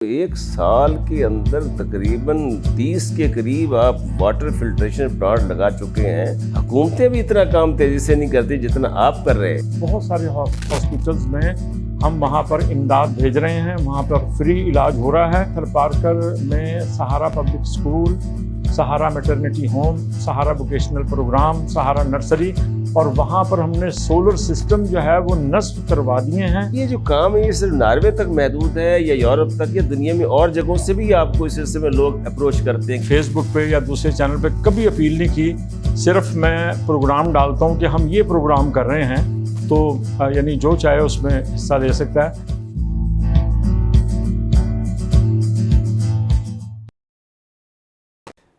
ایک سال کے اندر تقریباً 30 کے قریب آپ واٹر فلٹریشن پلانٹ لگا چکے ہیں. حکومتیں بھی اتنا کام تیزی سے نہیں کرتی جتنا آپ کر رہے ہیں. بہت سارے ہاسپٹلز میں ہم وہاں پر امداد بھیج رہے ہیں، وہاں پر فری علاج ہو رہا ہے. تھر پارکر میں سہارا پبلک اسکول، سہارا میٹرنٹی ہوم، سہارا ووکیشنل پروگرام، سہارا نرسری، اور وہاں پر ہم نے سولر سسٹم جو ہے وہ نصب کروا دیے ہیں. یہ جو کام ہے یہ صرف ناروے تک محدود ہے یا یورپ تک، یا دنیا میں اور جگہوں سے بھی آپ کو اس سلسلے میں لوگ اپروچ کرتے ہیں؟ فیس بک پہ یا دوسرے چینل پہ کبھی اپیل نہیں کی، صرف میں پروگرام ڈالتا ہوں کہ ہم یہ پروگرام کر رہے ہیں، تو یعنی جو چاہے اس میں حصہ لے سکتا ہے.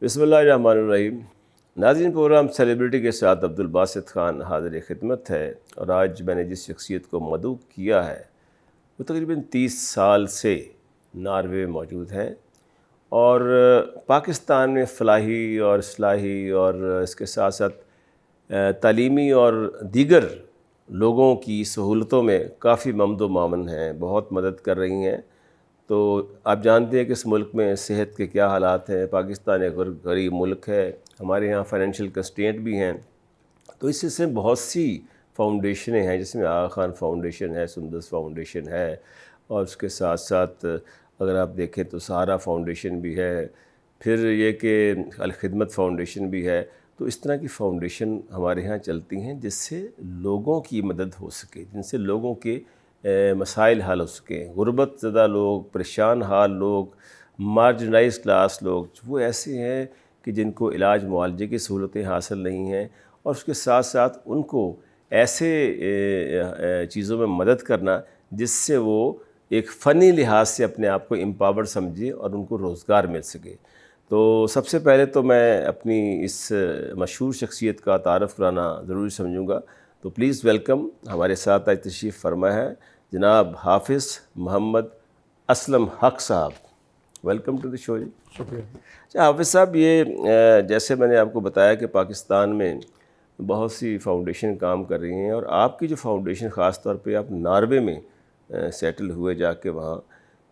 بسم اللہ الرحمن الرحیم. ناظرین، پروگرام سیلیبریٹی کے ساتھ عبدالباسط خان حاضر خدمت ہے، اور آج میں نے جس شخصیت کو مدعو کیا ہے وہ تقریباً 30 سال سے ناروے میں موجود ہیں، اور پاکستان میں فلاحی اور اصلاحی اور اس کے ساتھ ساتھ تعلیمی اور دیگر لوگوں کی سہولتوں میں کافی ممد و معاون ہیں، بہت مدد کر رہی ہیں. تو آپ جانتے ہیں کہ اس ملک میں صحت کے کیا حالات ہیں. پاکستان ایک غریب ملک ہے، ہمارے یہاں فائنینشیل کنسٹرینٹ بھی ہیں. تو اس سے بہت سی فاؤنڈیشنیں ہیں، جس میں آغا خان فاؤنڈیشن ہے، سندس فاؤنڈیشن ہے، اور اس کے ساتھ ساتھ اگر آپ دیکھیں تو سہارا فاؤنڈیشن بھی ہے، پھر یہ کہ الخدمت فاؤنڈیشن بھی ہے. تو اس طرح کی فاؤنڈیشن ہمارے ہاں چلتی ہیں جس سے لوگوں کی مدد ہو سکے، جن سے لوگوں کے مسائل حل ہو سکیں. غربت زدہ لوگ، پریشان حال لوگ، مارجنائز کلاس لوگ، وہ ایسے ہیں کہ جن کو علاج معالجے کی سہولتیں حاصل نہیں ہیں، اور اس کے ساتھ ساتھ ان کو ایسے چیزوں میں مدد کرنا جس سے وہ ایک فنی لحاظ سے اپنے آپ کو امپاورڈ سمجھے اور ان کو روزگار مل سکے. تو سب سے پہلے تو میں اپنی اس مشہور شخصیت کا تعارف کرانا ضروری سمجھوں گا. تو پلیز ویلکم. ہمارے ساتھ آج تشریف فرما ہے جناب حافظ محمد اسلم حق صاحب. ویلکم ٹو دی شو جی. شکریہ. اچھا حافظ صاحب، یہ جیسے میں نے آپ کو بتایا کہ پاکستان میں بہت سی فاؤنڈیشن کام کر رہی ہیں، اور آپ کی جو فاؤنڈیشن خاص طور پہ آپ ناروے میں سیٹل ہوئے جا کے وہاں،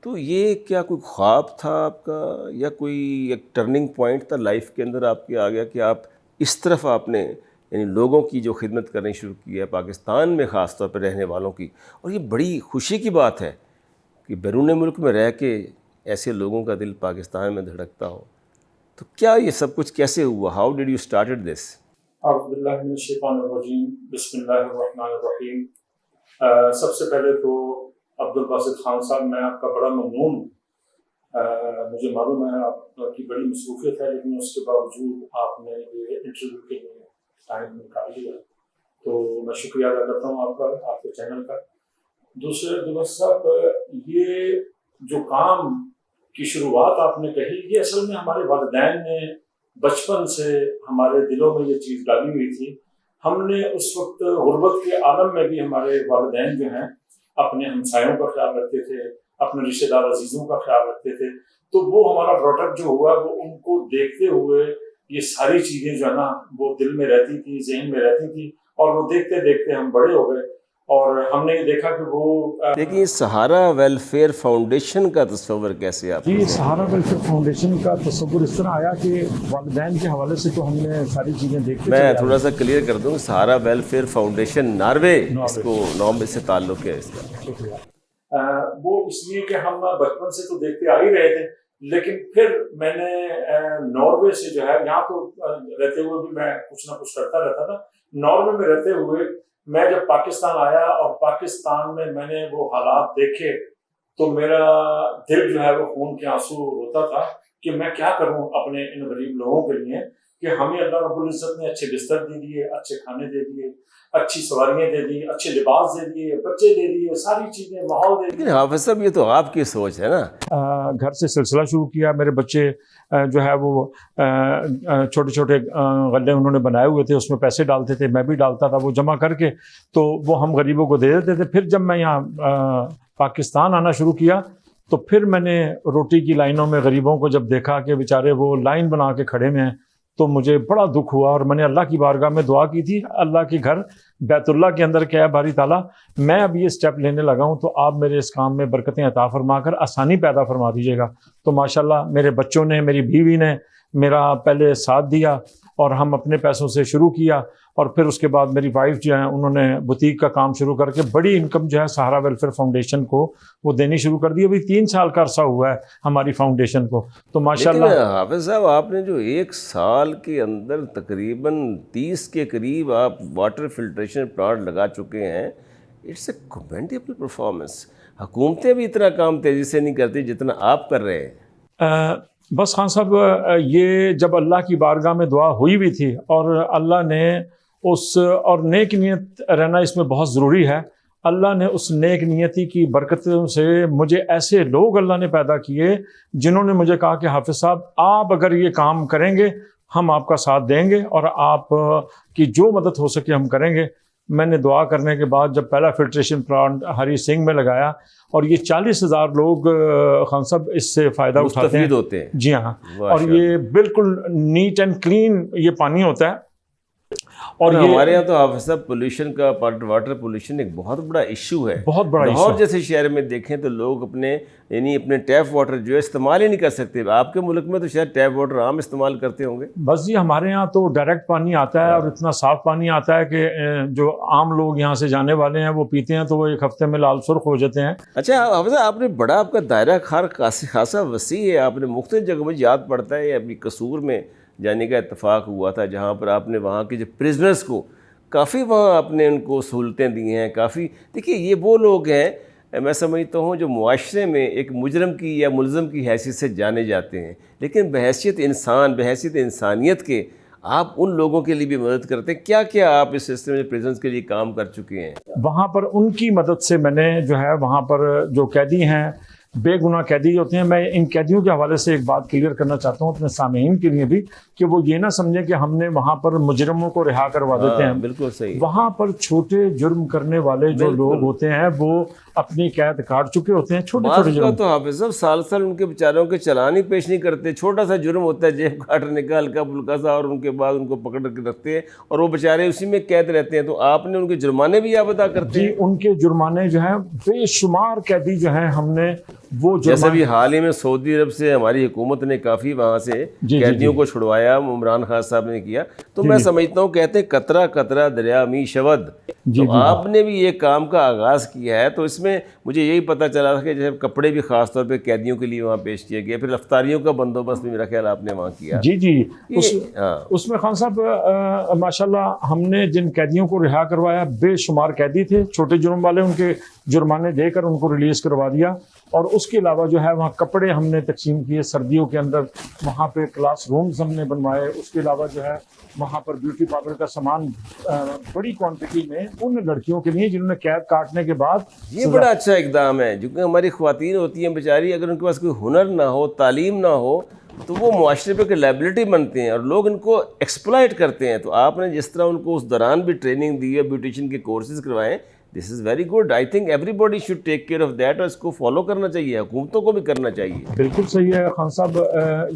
تو یہ کیا کوئی خواب تھا آپ کا، یا کوئی ایک ٹرننگ پوائنٹ تھا لائف کے اندر آپ کے آ گیا کہ آپ اس طرف آپ نے یعنی لوگوں کی جو خدمت کرنی شروع کی ہے پاکستان میں خاص طور پہ رہنے والوں کی؟ اور یہ بڑی خوشی کی بات ہے کہ بیرون ملک میں رہ کے ایسے لوگوں کا دل پاکستان میں دھڑکتا ہو. تو کیا یہ سب کچھ کیسے ہوا؟ How did you started this? اعوذ باللہ من الشیطان الرجیم، بسم اللہ الرحمن الرحیم. سب سے پہلے تو عبدالباسط خان صاحب، میں آپ کا بڑا ممنون ہوں. مجھے معلوم ہے آپ کی بڑی مصروفیت ہے، لیکن اس کے باوجود آپ نے یہ انٹرویو کے لیے ٹائم نکال لیا، تو میں شکریہ ادا کرتا ہوں آپ کا، آپ کے چینل کا. دوسرے عبدالباسط صاحب، یہ جو کام کی شروعات آپ نے کہی، یہ اصل میں ہمارے والدین نے بچپن سے ہمارے دلوں میں یہ چیز ڈالی ہوئی تھی. ہم نے اس وقت غربت کے عالم میں بھی ہمارے والدین جو ہیں اپنے ہمسایوں کا خیال رکھتے تھے، اپنے رشتہ دار عزیزوں کا خیال رکھتے تھے. تو وہ ہمارا پروڈکٹ جو ہوا وہ ان کو دیکھتے ہوئے یہ ساری چیزیں جو ہے نا وہ دل میں رہتی تھی، ذہن میں رہتی تھی، اور وہ دیکھتے دیکھتے ہم بڑے ہو گئے، اور ہم نے یہ دیکھا کہ وہ لیکن سہارا ویلفیئر فاؤنڈیشن کا تصور کیسے آپ؟ جی، سہارا ویلفیئر فاؤنڈیشن کا تصور اس طرح آیا کہ والدین کے حوالے سے تو ہم نے ساری چیزیں دیکھتے. میں تھوڑا سا کلیئر کر دوں، سہارا ویلفیئر فاؤنڈیشن ناروے، اس کو نام سے تعلق ہے اس کا. شکریہ. وہ اس لیے کہ ہم بچپن سے تو دیکھتے آ ہی رہے تھے، لیکن پھر میں نے ناروے سے جو ہے، یہاں تو رہتے ہوئے بھی میں کچھ نہ کچھ کرتا رہتا تھا. ناروے میں رہتے ہوئے میں جب پاکستان آیا اور پاکستان میں نے وہ حالات دیکھے، تو میرا دل جو ہے وہ خون کے آنسو روتا تھا کہ میں کیا کروں اپنے ان غریب لوگوں کے لیے، کہ ہمیں اللہ رب العزت نے اچھے بستر دے دیے، اچھے کھانے دے دیے، اچھی سواریاں دے دی، اچھے لباس دے دیے، بچے دے دیے، ساری چیزیں، ماحول دے دیے. لیکن حافظ صاحب یہ تو آپ کی سوچ ہے نا. گھر سے سلسلہ شروع کیا. میرے بچے جو ہے وہ چھوٹے چھوٹے غلے انہوں نے بنائے ہوئے تھے، اس میں پیسے ڈالتے تھے، میں بھی ڈالتا تھا، وہ جمع کر کے تو وہ ہم غریبوں کو دے دیتے تھے. پھر جب میں یہاں پاکستان آنا شروع کیا تو پھر میں نے روٹی کی لائنوں میں غریبوں کو جب دیکھا کہ بیچارے وہ لائن بنا کے کھڑے ہوئے ہیں، تو مجھے بڑا دکھ ہوا اور میں نے اللہ کی بارگاہ میں دعا کی تھی، اللہ کے گھر بیت اللہ کے اندر کیا ہے باری تعالیٰ میں اب یہ سٹیپ لینے لگا ہوں تو آپ میرے اس کام میں برکتیں عطا فرما کر آسانی پیدا فرما دیجیے گا۔ تو ماشاءاللہ میرے بچوں نے، میری بیوی نے میرا پہلے ساتھ دیا اور ہم اپنے پیسوں سے شروع کیا، اور پھر اس کے بعد میری وائف جو ہیں انہوں نے بوتیک کا کام شروع کر کے بڑی انکم جو ہے سہارا ویلفیئر فاؤنڈیشن کو وہ دینی شروع کر دی۔ ابھی 3 سال کا عرصہ ہوا ہے ہماری فاؤنڈیشن کو، تو ماشاءاللہ۔ لیکن حافظ صاحب آپ نے جو 1 سال کے اندر تقریباً 30 کے قریب آپ واٹر فلٹریشن پلانٹ لگا چکے ہیں، اٹس اے کمینڈیبل پرفارمنس۔ حکومتیں بھی اتنا کام تیزی سے نہیں کرتی جتنا آپ کر رہے ہیں۔ بس خان صاحب یہ جب اللہ کی بارگاہ میں دعا ہوئی بھی تھی اور اللہ نے اور نیک نیت رہنا اس میں بہت ضروری ہے، اللہ نے اس نیک نیتی کی برکتوں سے مجھے ایسے لوگ اللہ نے پیدا کیے جنہوں نے مجھے کہا کہ حافظ صاحب آپ اگر یہ کام کریں گے ہم آپ کا ساتھ دیں گے اور آپ کی جو مدد ہو سکے ہم کریں گے۔ میں نے دعا کرنے کے بعد جب پہلا فلٹریشن پلانٹ ہری سنگھ میں لگایا اور یہ 40,000 لوگ خان صاحب اس سے فائدہ اٹھاتے ہیں۔ جی ہاں، اور یہ بالکل نیٹ اینڈ کلین یہ پانی ہوتا ہے۔ اور ہمارے یہاں تو حافظ صاحب پولیوشن کا، واٹر پولیوشن ایک بہت بڑا ایشو ہے، بہت بڑا ایشو۔ لاہور جیسے شہر میں دیکھیں تو لوگ اپنے ٹیپ واٹر جو ہے استعمال ہی نہیں کر سکتے۔ آپ کے ملک میں تو شاید ٹیپ واٹر عام استعمال کرتے ہوں گے۔ بس جی ہمارے یہاں تو ڈائریکٹ پانی آتا ہے اور اتنا صاف پانی آتا ہے کہ جو عام لوگ یہاں سے جانے والے ہیں وہ پیتے ہیں تو وہ 1 ہفتے میں لال سرخ ہو جاتے ہیں۔ اچھا حافظ صاحب آپ نے بڑا، آپ کا دائرہ کار خاصا وسیع ہے، آپ نے مختلف جگہ، مجھے یاد پڑتا ہے ابھی قصور میں جانے کا اتفاق ہوا تھا جہاں پر آپ نے وہاں کے جو پرزنرز کو کافی وہاں آپ نے ان کو سہولتیں دی ہیں کافی۔ دیکھیے یہ وہ لوگ ہیں میں سمجھتا ہوں جو معاشرے میں ایک مجرم کی یا ملزم کی حیثیت سے جانے جاتے ہیں، لیکن بحیثیت انسان، بحیثیت انسانیت کے آپ ان لوگوں کے لیے بھی مدد کرتے ہیں۔ کیا کیا آپ اس سسٹم میں پریزنس کے لیے کام کر چکے ہیں؟ وہاں پر ان کی مدد سے میں نے جو ہے وہاں پر جو قیدی ہیں، بے گناہ قیدی ہوتے ہیں، میں ان قیدیوں کے حوالے سے ایک بات کلیئر کرنا چاہتا ہوں اپنے سامعین کے لیے بھی کہ وہ یہ نہ سمجھیں کہ ہم نے وہاں پر مجرموں کو رہا کروا دیتے ہیں۔ بالکل صحیح۔ وہاں پر چھوٹے جرم کرنے والے جو لوگ ہوتے ہیں وہ اپنی قید کاٹ چکے ہوتے ہیں، چھوٹے چھوٹے جرم۔ تو حافظ صاحب سال ان کے بیچاروں کے چلان ہی پیش نہیں کرتے، چھوٹا سا جرم ہوتا ہے جیب کاٹنے کا، ہلکا پھلکا سا، اور ان کے بعد ان کو پکڑ کے رکھتے ہیں اور وہ بیچارے اسی میں قید رہتے ہیں۔ تو آپ نے ان کے جرمانے بھی آپ ادا کرتے ہیں؟ جی ان کے جرمانے جو ہیں بے شمار قیدی جو ہیں ہم نے وہ جیسے بھی حال ہی میں سعودی عرب سے ہماری حکومت نے کافی وہاں سے قیدیوں کو چھڑوایا، عمران خان صاحب نے کیا، تو میں سمجھتا ہوں کہتے ہیں قطرہ قطرہ دریا می شود، تو آپ نے بھی یہ کام کا آغاز کیا ہے۔ تو اس میں مجھے یہی پتہ چلا تھا کہ جیسے کپڑے بھی خاص طور پہ قیدیوں کے لیے وہاں پیش کیے گئے، پھر افطاریوں کا بندوبست بھی میرا خیال آپ نے وہاں کیا۔ جی اس میں خان صاحب ماشاءاللہ ہم نے جن قیدیوں کو رہا کروایا بے شمار قیدی تھے، چھوٹے جرم والے، ان کے جرمانے دے کر ان کو ریلیز کروا دیا، اور اس کے علاوہ جو ہے وہاں کپڑے ہم نے تقسیم کیے سردیوں کے اندر، وہاں پہ کلاس رومز ہم نے بنوائے، اس کے علاوہ جو ہے وہاں پر بیوٹی پارلر کا سامان بڑی کوانٹٹی میں ان لڑکیوں کے لیے جنہوں نے قید کاٹنے کے بعد۔ یہ بڑا اچھا اقدام ہے، جو کہ ہماری خواتین ہوتی ہیں بیچاری، اگر ان کے پاس کوئی ہنر نہ ہو، تعلیم نہ ہو، تو وہ معاشرے پہ ایک لائبلٹی بنتے ہیں اور لوگ ان کو ایکسپلائٹ کرتے ہیں۔ تو آپ نے جس طرح ان کو اس دوران بھی ٹریننگ دی ہے، بیوٹیشین کے کورسز کروائے، this is very good. I think everybody should take care of that, اور اس کو فالو کرنا چاہیے، حکومتوں کو بھی کرنا چاہیے۔ بالکل صحیح ہے خان صاحب،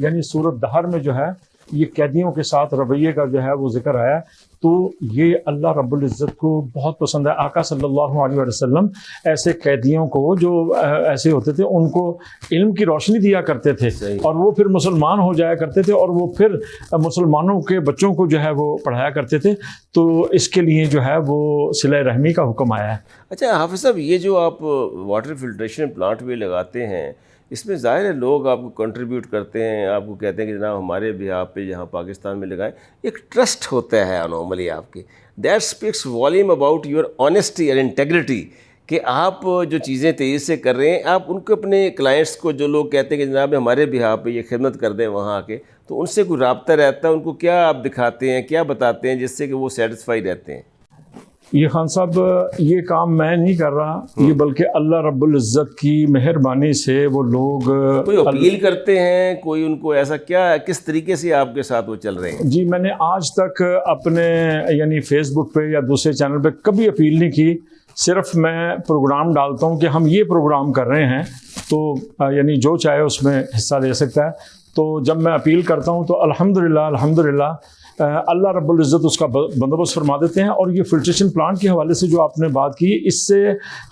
یعنی سورۃ دہر میں جو ہے یہ قیدیوں کے ساتھ رویے کا جو ہے وہ ذکر آیا ہے، تو یہ اللہ رب العزت کو بہت پسند ہے۔ آقا صلی اللہ علیہ وسلم ایسے قیدیوں کو جو ایسے ہوتے تھے ان کو علم کی روشنی دیا کرتے تھے، اور وہ پھر مسلمان ہو جایا کرتے تھے اور وہ پھر مسلمانوں کے بچوں کو جو ہے وہ پڑھایا کرتے تھے، تو اس کے لیے جو ہے وہ صلہ رحمی کا حکم آیا ہے۔ اچھا حافظ صاحب، یہ جو آپ واٹر فلٹریشن پلانٹ بھی لگاتے ہیں، اس میں ظاہر ہے لوگ آپ کو کنٹریبیوٹ کرتے ہیں، آپ کو کہتے ہیں کہ جناب ہمارے بھی آپ پہ جہاں پاکستان میں لگائیں، ایک ٹرسٹ ہوتا ہے نارملی آپ کے، that speaks volume about your honesty اور انٹیگریٹی، کہ آپ جو چیزیں تیزی سے کر رہے ہیں، آپ ان کو اپنے کلائنٹس کو، جو لوگ کہتے ہیں کہ جناب ہمارے بھی آپ پہ یہ خدمت کر دیں وہاں آ کے، تو ان سے کوئی رابطہ رہتا ہے، ان کو کیا آپ دکھاتے ہیں، کیا بتاتے ہیں جس سے کہ وہ سیٹسفائی رہتے ہیں؟ یہ خان صاحب یہ کام میں نہیں کر رہا، یہ بلکہ اللہ رب العزت کی مہربانی سے وہ لوگ کوئی اپیل کرتے ہیں، کوئی ان کو ایسا کیا، کس طریقے سے آپ کے ساتھ وہ چل رہے ہیں؟ جی میں نے آج تک اپنے یعنی فیس بک پہ یا دوسرے چینل پہ کبھی اپیل نہیں کی صرف میں پروگرام ڈالتا ہوں کہ ہم یہ پروگرام کر رہے ہیں تو یعنی جو چاہے اس میں حصہ لے سکتا ہے. تو جب میں اپیل کرتا ہوں تو الحمدللہ اللہ رب العزت اس کا بندوبست فرما دیتے ہیں. اور یہ فلٹریشن پلانٹ کے حوالے سے جو آپ نے بات کی، اس سے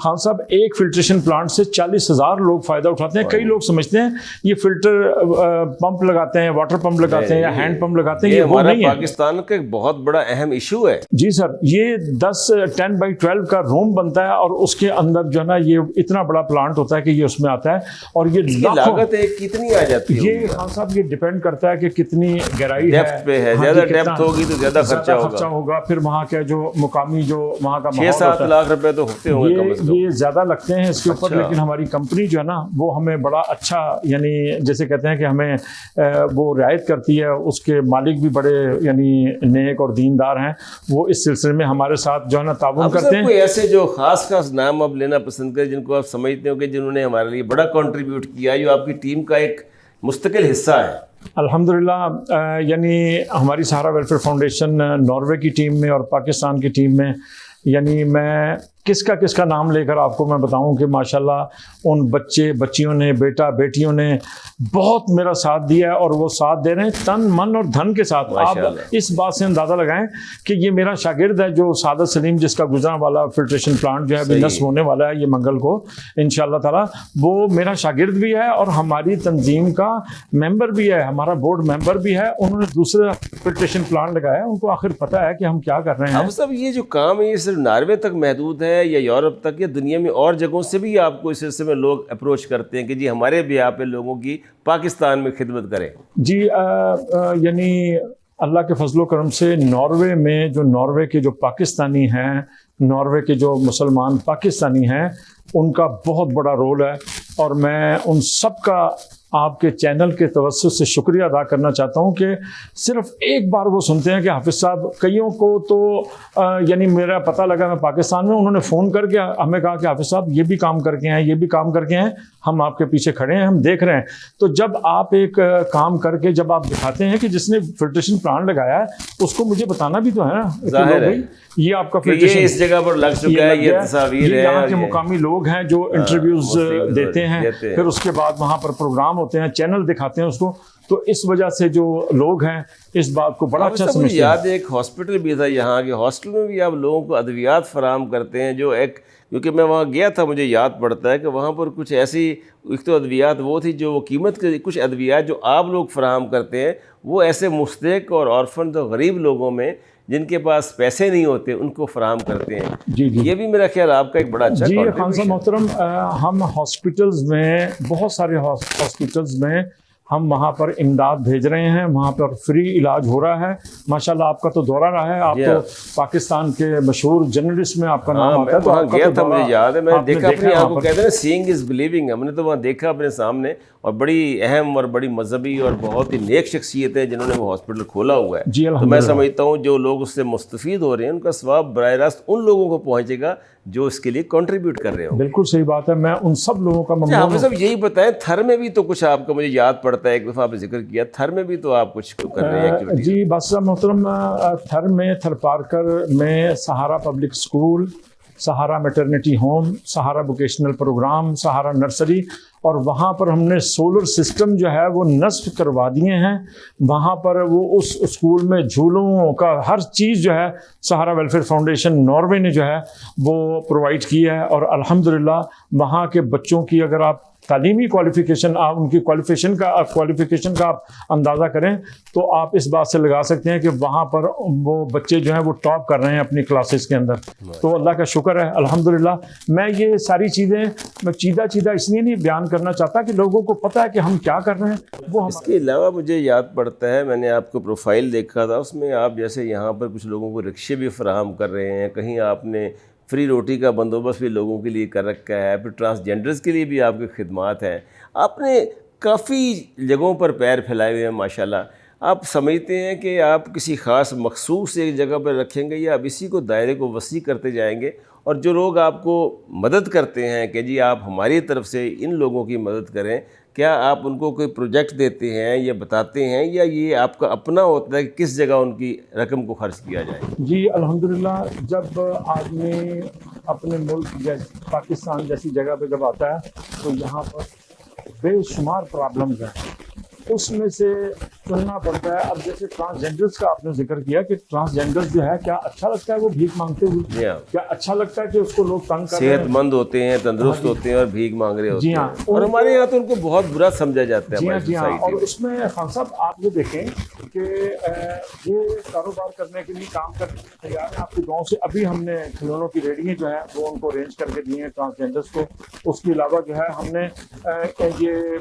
خان صاحب ایک فلٹریشن پلانٹ سے 40,000 لوگ فائدہ اٹھاتے ہیں. کئی لوگ سمجھتے ہیں یہ فلٹر پمپ لگاتے ہیں، واٹر پمپ لگاتے ہیں یا ہینڈ پمپ لگاتے ہیں، یہ وہ نہیں ہے. پاکستان کا ایک بہت بڑا اہم ایشو ہے. جی سر، یہ 10x12 کا روم بنتا ہے اور اس کے اندر جو ہے نا یہ اتنا بڑا پلانٹ ہوتا ہے کہ یہ اس میں آتا ہے. اور یہ لاگت کتنی آ جاتی ہے؟ یہ خان صاحب یہ ڈیپینڈ کرتا ہے کہ کتنی گہرائی ہے، زیادہ ڈیپتھ ہوگی تو زیادہ خرچہ ہوگا. پھر وہاں کے جو مقامی جو وہاں کا 6-7 لاکھ روپے تو ہوتے ہوں گے. یہ زیادہ لگتے ہیں اس کے اوپر. لیکن ہماری کمپنی جو ہے نا وہ ہمیں بڑا اچھا، یعنی جیسے کہتے ہیں کہ ہمیں وہ رعایت کرتی ہے. اس کے مالک بھی بڑے یعنی نیک اور دیندار ہیں، وہ اس سلسلے میں ہمارے ساتھ جو ہے نا تعاون کرتے ہیں. کوئی ایسے جو خاص نام آپ لینا پسند کریں جن کو آپ سمجھتے ہو کہ جنہوں نے ہمارے لیے بڑا کنٹریبیوٹ کیا، جو آپ کی ٹیم کا ایک مستقل حصہ ہے؟ الحمدللہ یعنی ہماری سہارا ویلفیئر فاؤنڈیشن ناروے کی ٹیم میں اور پاکستان کی ٹیم میں، یعنی میں کس کا نام لے کر آپ کو میں بتاؤں کہ ماشاءاللہ ان بچیوں نے، بیٹا بیٹیوں نے بہت میرا ساتھ دیا ہے. اور وہ ساتھ دے رہے ہیں تن من اور دھن کے ساتھ. آپ اس بات سے اندازہ لگائیں کہ یہ میرا شاگرد ہے جو سعادت سلیم، جس کا گزرا والا فلٹریشن پلانٹ جو ہے ابھی نصب ہونے والا ہے یہ منگل کو انشاءاللہ تعالی، وہ میرا شاگرد بھی ہے اور ہماری تنظیم کا ممبر بھی ہے، ہمارا بورڈ ممبر بھی ہے. انہوں نے دوسرا فلٹریشن پلانٹ لگایا، ان کو آخر پتہ ہے کہ ہم کیا کر رہے ہیں. اب صاحب یہ جو کام ہے یہ صرف ناروے تک محدود ہے یا یورپ تک، یا دنیا میں اور جگہوں سے بھی آپ کو اس سلسلے میں لوگ اپروچ کرتے ہیں کہ جی ہمارے بھی آپ لوگوں کی پاکستان میں خدمت کریں؟ جی یعنی اللہ کے فضل و کرم سے ناروے میں جو ناروے کے جو پاکستانی ہیں، ناروے کے جو مسلمان پاکستانی ہیں، ان کا بہت بڑا رول ہے. اور میں ان سب کا آپ کے چینل کے توسط سے شکریہ ادا کرنا چاہتا ہوں کہ صرف ایک بار وہ سنتے ہیں کہ حافظ صاحب، کئیوں کو تو یعنی میرا پتہ لگا میں پاکستان میں، انہوں نے فون کر کے ہمیں کہا کہ حافظ صاحب یہ بھی کام کر کے ہیں، یہ بھی کام کر کے ہیں، ہم آپ کے پیچھے کھڑے ہیں، ہم دیکھ رہے ہیں. تو جب آپ ایک کام کر کے جب آپ دکھاتے ہیں کہ جس نے فلٹریشن پلانٹ لگایا ہے اس کو مجھے بتانا بھی تو ہے نا، ظاہر ہے یہ آپ کا فلٹریشن اس جگہ پر لگ چکا ہے، یہ تصاویر ہے، یہاں کے مقامی لوگ ہیں جو انٹرویوز دیتے ہیں، پھر اس کے بعد وہاں پر پروگرام ہوتے ہیں، چینل دکھاتے ہیں اس کو. تو اس وجہ سے جو لوگ ہیں اس بات کو بڑا اچھا سمجھتے ہیں. یاد ایک ہاسپٹل بھی تھا یہاں کے، ہاسٹل میں بھی آپ لوگوں کو ادویات فراہم کرتے ہیں، جو ایک، کیونکہ میں وہاں گیا تھا مجھے یاد پڑتا ہے کہ وہاں پر کچھ ایسی ایک تو ادویات وہ تھی جو وہ قیمت کے، کچھ ادویات جو آپ لوگ فراہم کرتے ہیں وہ ایسے مستحق اور آرفن اور غریب لوگوں میں جن کے پاس پیسے نہیں ہوتے ان کو فراہم کرتے ہیں. جی یہ بھی میرا خیال آپ کا ایک بڑا اچھا. جی خان صاحب محترم، ہم ہاسپٹلز میں، بہت سارے ہاسپٹلز میں ہم وہاں پر امداد بھیج رہے ہیں، وہاں پر فری علاج ہو رہا ہے. ماشاءاللہ آپ کا تو دورہ رہا ہے، آپ تو پاکستان کے مشہور جرنلسٹ میں آپ کا نام آتا ہے. وہاں گیا تھا، مجھے یاد ہے، میں نے دیکھا اپنی آنکھوں کو، کہتے ہیں سینگ از بلیونگ، ہم نے تو وہاں دیکھا اپنے سامنے. اور بڑی اہم اور بڑی مذہبی اور بہت ہی نیک شخصیت ہے جنہوں نے وہ ہاسپٹل کھولا ہوا ہے. جی تو میں سمجھتا ہوں جو لوگ اس سے مستفید ہو رہے ہیں ان کا ثواب براہ راست ان لوگوں کو پہنچے گا جو اس کے لیے کنٹریبیوٹ کر رہے ہوں. بالکل صحیح بات ہے، میں ان سب لوگوں کا ممنون ہوں. صاحب یہی بتائیں، تھر میں بھی تو کچھ آپ کا مجھے یاد پڑتا ہے، ایک دفعہ آپ نے ذکر کیا تھر میں بھی تو آپ کچھ کر رہے ہیں. جی بس محترم، تھر میں، تھر پارکر میں سہارا پبلک اسکول، سہارا میٹرنٹی ہوم، سہارا ووکیشنل پروگرام، سہارا نرسری، اور وہاں پر ہم نے سولر سسٹم جو ہے وہ نصب کروا دیے ہیں. وہاں پر وہ اس اسکول میں جھولوں کا ہر چیز جو ہے سہارا ویلفیئر فاؤنڈیشن ناروے نے جو ہے وہ پرووائڈ کی ہے. اور الحمدللہ وہاں کے بچوں کی اگر آپ تعلیمی کوالیفیکیشن، آپ ان کی کوالیفیکیشن کا آپ اندازہ کریں تو آپ اس بات سے لگا سکتے ہیں کہ وہاں پر وہ بچے جو ہیں وہ ٹاپ کر رہے ہیں اپنی کلاسز کے اندر. تو اللہ کا شکر ہے الحمدللہ. میں یہ ساری چیزیں میں چیدہ اس لیے نہیں بیان کرنا چاہتا کہ لوگوں کو پتہ ہے کہ ہم کیا کر رہے ہیں. وہ اس کے علاوہ مجھے یاد پڑتا ہے، میں نے آپ کو پروفائل دیکھا تھا، اس میں آپ جیسے یہاں پر کچھ لوگوں کو رکشے بھی فراہم کر رہے ہیں، کہیں آپ نے فری روٹی کا بندوبست بھی لوگوں کے لیے کر رکھا ہے، پھر ٹرانسجینڈرز کے لیے بھی آپ کی خدمات ہیں. آپ نے کافی جگہوں پر پیر پھیلائے ہوئے ہیں ماشاءاللہ. آپ سمجھتے ہیں کہ آپ کسی خاص مخصوص ایک جگہ پر رکھیں گے یا اب اسی کو دائرے کو وسیع کرتے جائیں گے، اور جو لوگ آپ کو مدد کرتے ہیں کہ جی آپ ہماری طرف سے ان لوگوں کی مدد کریں، کیا آپ ان کو کوئی پروجیکٹ دیتے ہیں یا بتاتے ہیں، یا یہ آپ کا اپنا ہوتا ہے کہ کس جگہ ان کی رقم کو خرچ کیا جائے؟ جی الحمدللہ، جب آدمی اپنے ملک پاکستان جیسی جگہ پہ جب آتا ہے تو یہاں پر بے شمار پرابلمز ہیں، اس میں سے چننا پڑتا ہے۔ اب جیسے ٹرانسجینڈرز کا آپ نے ذکر کیا کہ ٹرانسجینڈرز جو ہے، کیا اچھا لگتا ہے وہ بھیک مانگتے ہوئے؟ کیا اچھا لگتا ہے کہ اس کو لوگ تنگ کر رہے ہیں؟ صحت مند ہوتے ہیں، تندرست ہوتے ہیں اور بھیک مانگ رہے ہوتے جی ہاں، ہیں، اور ہمارے یہاں تو ان کو بہت برا سمجھا جاتا ہے جی ہاں ہماری جی ہاں۔ سوسائٹی اور میں۔ اس میں خان صاحب آپ یہ دیکھیں کہ یہ کاروبار کرنے کے لیے، کام کرنے کے لیے تیار ہیں آپ کے گاؤں سے۔ ابھی ہم نے کھلونوں کی ریڈیاں جو ہیں وہ ان کو ارینج کر کے دی ہیں ٹرانسجینڈرز کو۔ اس کے علاوہ جو ہے ہم نے یہ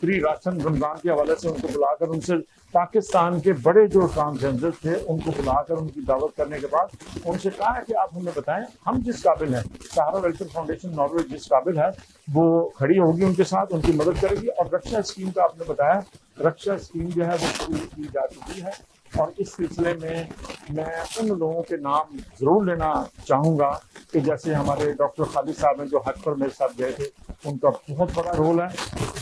فری راشن رمضان کے حوالے سے ان کو بلا کر، ان سے پاکستان کے بڑے جو ٹرانسجینڈر تھے ان کو بلا کر ان کی دعوت کرنے کے بعد ان سے کہا ہے کہ آپ ہمیں بتائیں ہم جس قابل ہیں، سہارا ویلفیئر فاؤنڈیشن ناروے جس قابل ہے وہ کھڑی ہوگی ان کے ساتھ، ان کی مدد کرے گی۔ اور رکشا اسکیم کا آپ نے بتایا، رکشا اسکیم جو ہے وہ شروع کی جا چکی ہے، اور اس سلسلے میں ان لوگوں کے نام ضرور لینا چاہوں گا کہ جیسے ہمارے ڈاکٹر خالد صاحب ہیں جو حج پر میرے ساتھ گئے تھے، ان کا بہت بڑا رول ہے۔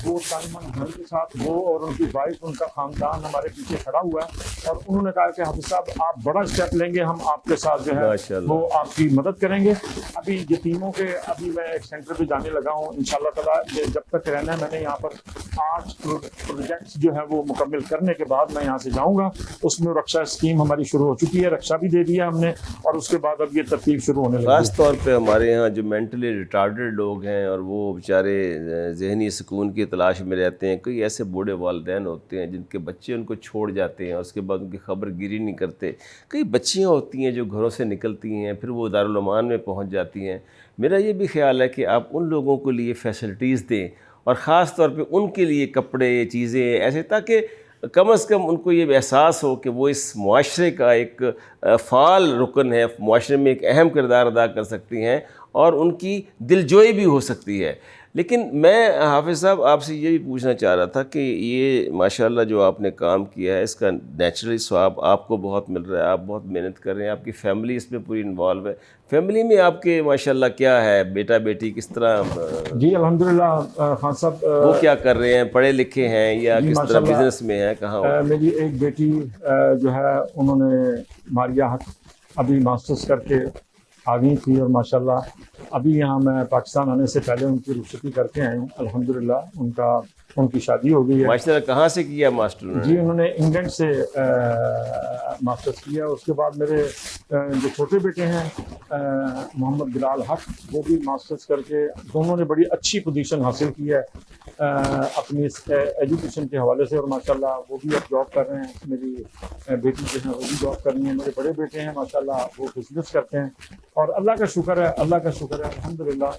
وہ تن من دھن کے ساتھ وہ اور ان کی وائف، ان کا خاندان ہمارے پیچھے کھڑا ہوا ہے، اور انہوں نے کہا کہ حافظ صاحب آپ بڑا اسٹیپ لیں گے، ہم آپ کے ساتھ جو ہے وہ آپ کی مدد کریں گے۔ ابھی یتیموں کے ابھی میں ایک سینٹر پہ جانے لگا ہوں انشاءاللہ تعالیٰ، جب تک رہنا ہے میں نے یہاں پر 8 پروجیکٹس جو ہے وہ مکمل کرنے کے بعد میں یہاں سے جاؤں گا۔ اس میں رکشا اسکیم ہماری شروع ہو چکی ہے، رکشا بھی دے دیا ہم نے، اور اس کے بعد اب یہ ترتیب شروع ہونے لگی ہے۔ خاص طور پہ ہمارے یہاں جو مینٹلی ریٹارڈڈ لوگ ہیں اور وہ بیچارے ذہنی سکون کی تلاش میں رہتے ہیں، کئی ایسے بوڑھے والدین ہوتے ہیں جن کے بچے ان کو چھوڑ جاتے ہیں اور اس کے بعد ان کی خبر گیری نہیں کرتے، کئی بچیاں ہوتی ہیں جو گھروں سے نکلتی ہیں پھر وہ دارالایمان میں پہنچ جاتی ہیں۔ میرا یہ بھی خیال ہے کہ آپ ان لوگوں کے لیے فیسلٹیز دیں، اور خاص طور پہ ان کے لیے کپڑے، چیزیں ایسے، تاکہ کم از کم ان کو یہ احساس ہو کہ وہ اس معاشرے کا ایک فعال رکن ہے، معاشرے میں ایک اہم کردار ادا کر سکتی ہیں اور ان کی دلجوئی بھی ہو سکتی ہے۔ لیکن میں حافظ صاحب آپ سے یہ بھی پوچھنا چاہ رہا تھا کہ یہ ماشاءاللہ جو آپ نے کام کیا ہے اس کا نیچرلی ثواب آپ کو بہت مل رہا ہے، آپ بہت محنت کر رہے ہیں، آپ کی فیملی اس میں پوری انوالو ہے۔ فیملی میں آپ کے ماشاءاللہ کیا ہے، بیٹا بیٹی کس طرح؟ جی الحمدللہ خان صاحب، وہ کیا کر رہے ہیں، پڑھے لکھے ہیں یا کس طرح بزنس میں ہیں، کہاں؟ میری ایک بیٹی جو ہے انہوں نے ماریہ حق ابھی ماسٹرز کر کے آ گئی تھی، اور ماشاءاللہ ابھی یہاں میں پاکستان آنے سے پہلے ان کی رخصتی کر کے آئی ہوں الحمدللہ۔ ان کی شادی ہو گئی ہے۔ ماشاءاللہ کہاں سے کیا ماسٹر؟ جی انہوں نے انگلینڈ سے ماسٹرز کیا۔ اس کے بعد میرے جو چھوٹے بیٹے ہیں محمد بلال حق، وہ بھی ماسٹرز کر کے دونوں نے بڑی اچھی پوزیشن حاصل کی ہے اپنی ایجوکیشن کے حوالے سے، اور ماشاءاللہ وہ بھی اب جاب کر رہے ہیں۔ میری بیٹی جو ہے وہ بھی جاب کر رہی ہیں۔ میرے بڑے بیٹے ہیں ماشاءاللہ وہ بزنس کرتے ہیں، اور اللہ کا شکر ہے الحمدللہ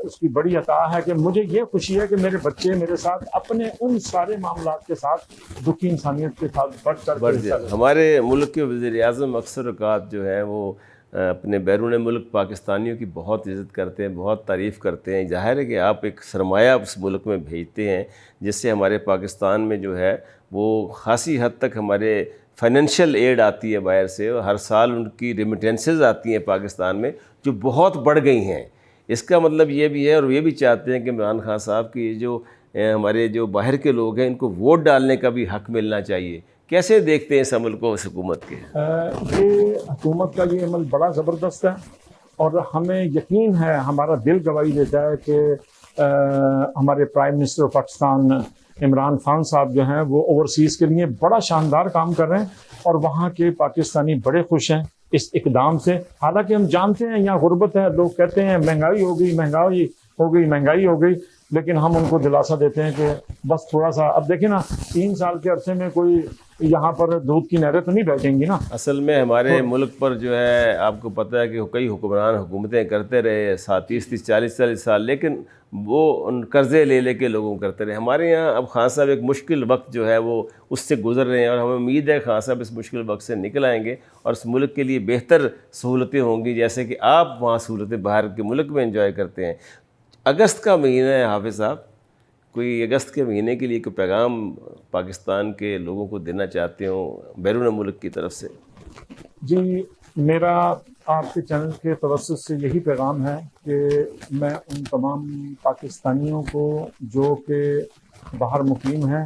اس کی بڑی عطا ہے کہ مجھے یہ خوشی ہے کہ میرے بچے میرے ساتھ اپنے ان سارے معاملات کے ساتھ دکھی انسانیت کے ساتھ بڑھ کر ہمارے ملک کے وزیر اعظم اکثر اوقات جو ہے وہ اپنے بیرون ملک پاکستانیوں کی بہت عزت کرتے ہیں، بہت تعریف کرتے ہیں۔ ظاہر ہے کہ آپ ایک سرمایہ اس ملک میں بھیجتے ہیں جس سے ہمارے پاکستان میں جو ہے وہ خاصی حد تک ہمارے فائنینشیل ایڈ آتی ہے باہر سے، اور ہر سال ان کی ریمیٹنسز آتی ہیں پاکستان میں جو بہت بڑھ گئی ہیں۔ اس کا مطلب یہ بھی ہے، اور یہ بھی چاہتے ہیں کہ عمران خان صاحب کی جو ہمارے جو باہر کے لوگ ہیں ان کو ووٹ ڈالنے کا بھی حق ملنا چاہیے۔ کیسے دیکھتے ہیں اس عمل کو اس حکومت کے؟ یہ حکومت کا یہ عمل بڑا زبردست ہے، اور ہمیں یقین ہے، ہمارا دل گواہی دیتا ہے کہ ہمارے prime minister of Pakistan Imran Khan صاحب جو ہیں وہ اوورسیز کے لیے بڑا شاندار کام کر رہے ہیں، اور وہاں کے پاکستانی بڑے خوش ہیں اس اقدام سے۔ حالانکہ ہم جانتے ہیں یہاں غربت ہے، لوگ کہتے ہیں مہنگائی ہو گئی، لیکن ہم ان کو دلاسا دیتے ہیں کہ بس تھوڑا سا، اب دیکھیں نا 3 سال کے عرصے میں کوئی یہاں پر دودھ کی نہریں تو نہیں بیٹھیں گی نا۔ اصل میں ہمارے ملک پر جو ہے آپ کو پتہ ہے کہ کئی حکمران حکومتیں کرتے رہے 30 40 سال، لیکن وہ ان قرضے لے کے لوگوں کو کرتے رہے۔ ہمارے یہاں اب خان صاحب ایک مشکل وقت جو ہے وہ اس سے گزر رہے ہیں، اور ہمیں امید ہے خان صاحب اس مشکل وقت سے نکل آئیں گے اور اس ملک کے لیے بہتر سہولتیں ہوں گی، جیسے کہ آپ وہاں سہولتیں باہر کے ملک میں انجوائے کرتے ہیں۔ اگست کا مہینہ ہے حافظ صاحب، کوئی اگست کے مہینے کے لیے کوئی پیغام پاکستان کے لوگوں کو دینا چاہتے ہوں بیرون ملک کی طرف سے؟ جی میرا آپ کے چینل کے توسط سے یہی پیغام ہے کہ میں ان تمام پاکستانیوں کو جو کہ باہر مقیم ہیں